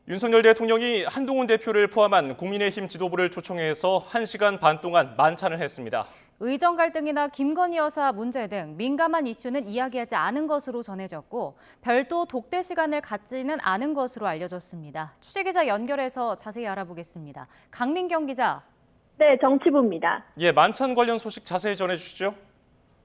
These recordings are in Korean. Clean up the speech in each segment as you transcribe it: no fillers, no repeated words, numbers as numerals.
윤석열 대통령이 한동훈 대표를 포함한 국민의힘 지도부를 초청해서 1시간 반 동안 만찬을 했습니다. 의정 갈등이나 김건희 여사 문제 등 민감한 이슈는 이야기하지 않은 것으로 전해졌고 별도 독대 시간을 갖지는 않은 것으로 알려졌습니다. 취재기자 연결해서 자세히 알아보겠습니다. 강민경 기자. 네, 정치부입니다. 만찬 관련 소식 자세히 전해주시죠.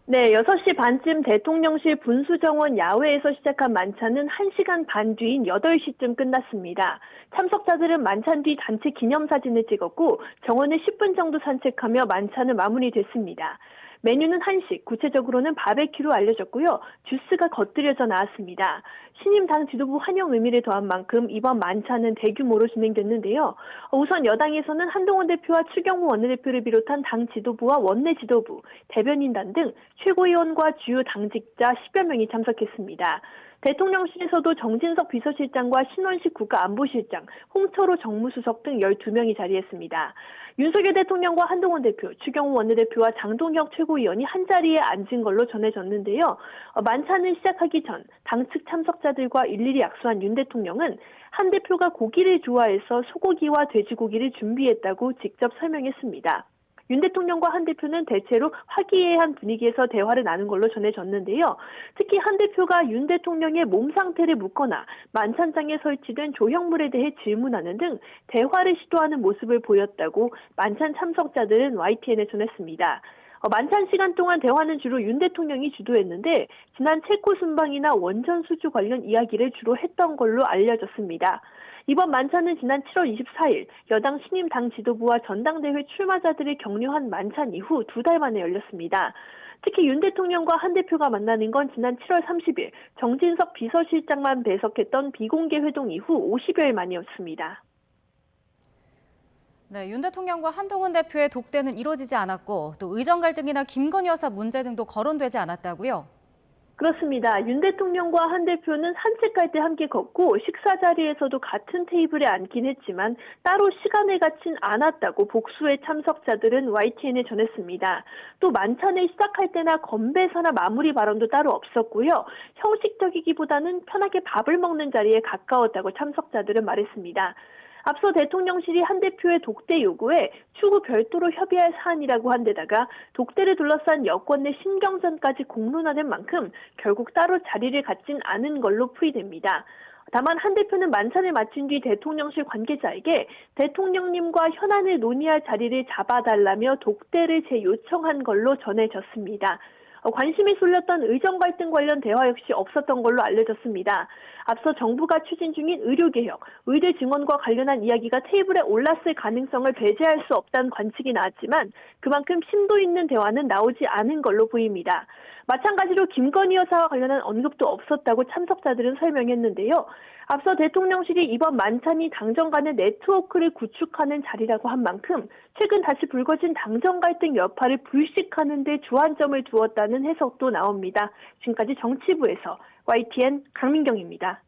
네, 6시 반쯤 대통령실 분수정원 야외에서 시작한 만찬은 1시간 반 뒤인 8시쯤 끝났습니다. 참석자들은 만찬 뒤 단체 기념사진을 찍었고 정원을 10분 정도 산책하며 만찬은 마무리됐습니다. 메뉴는 한식, 구체적으로는 바베큐로 알려졌고요. 주스가 곁들여져 나왔습니다. 신임 당 지도부 환영 의미를 더한 만큼 이번 만찬은 대규모로 진행됐는데요. 우선 여당에서는 한동훈 대표와 추경호 원내대표를 비롯한 당 지도부와 원내 지도부, 대변인단 등 최고위원과 주요 당직자 10여 명이 참석했습니다. 대통령실에서도 정진석 비서실장과 신원식 국가안보실장, 홍철호 정무수석 등 12명이 자리했습니다. 윤석열 대통령과 한동훈 대표, 추경호 원내대표와 장동혁 최고위원이 한자리에 앉은 걸로 전해졌는데요. 만찬을 시작하기 전 당측 참석자들과 일일이 약속한 윤 대통령은 한 대표가 고기를 좋아해서 소고기와 돼지고기를 준비했다고 직접 설명했습니다. 윤 대통령과 한 대표는 대체로 화기애애한 분위기에서 대화를 나눈 걸로 전해졌는데요. 특히 한 대표가 윤 대통령의 몸 상태를 묻거나 만찬장에 설치된 조형물에 대해 질문하는 등 대화를 시도하는 모습을 보였다고 만찬 참석자들은 YTN에 전했습니다. 만찬 시간 동안 대화는 주로 윤 대통령이 주도했는데 지난 체코 순방이나 원전 수주 관련 이야기를 주로 했던 걸로 알려졌습니다. 이번 만찬은 지난 7월 24일 여당 신임 당 지도부와 전당대회 출마자들을 격려한 만찬 이후 2달 만에 열렸습니다. 특히 윤 대통령과 한 대표가 만나는 건 지난 7월 30일 정진석 비서실장만 배석했던 비공개 회동 이후 50여일 만이었습니다. 네, 윤 대통령과 한동훈 대표의 독대는 이루어지지 않았고 또 의정 갈등이나 김건희 여사 문제 등도 거론되지 않았다고요? 그렇습니다. 윤 대통령과 한 대표는 산책할 때 함께 걷고 식사 자리에서도 같은 테이블에 앉긴 했지만 따로 시간을 갖진 않았다고 복수의 참석자들은 YTN에 전했습니다. 또 만찬을 시작할 때나 건배사나 마무리 발언도 따로 없었고요. 형식적이기보다는 편하게 밥을 먹는 자리에 가까웠다고 참석자들은 말했습니다. 앞서 대통령실이 한 대표의 독대 요구에 추후 별도로 협의할 사안이라고 한 데다가 독대를 둘러싼 여권 내 신경전까지 공론화된 만큼 결국 따로 자리를 갖진 않은 걸로 풀이됩니다. 다만 한 대표는 만찬을 마친 뒤 대통령실 관계자에게 대통령님과 현안을 논의할 자리를 잡아달라며 독대를 재요청한 걸로 전해졌습니다. 관심이 쏠렸던 의정 갈등 관련 대화 역시 없었던 걸로 알려졌습니다. 앞서 정부가 추진 중인 의료개혁, 의대 증원과 관련한 이야기가 테이블에 올랐을 가능성을 배제할 수 없다는 관측이 나왔지만 그만큼 심도 있는 대화는 나오지 않은 걸로 보입니다. 마찬가지로 김건희 여사와 관련한 언급도 없었다고 참석자들은 설명했는데요. 앞서 대통령실이 이번 만찬이 당정 간의 네트워크를 구축하는 자리라고 한 만큼 최근 다시 불거진 당정 갈등 여파를 불식하는 데 주안점을 두었다는 해석도 나옵니다. 지금까지 정치부에서 YTN 강민경입니다.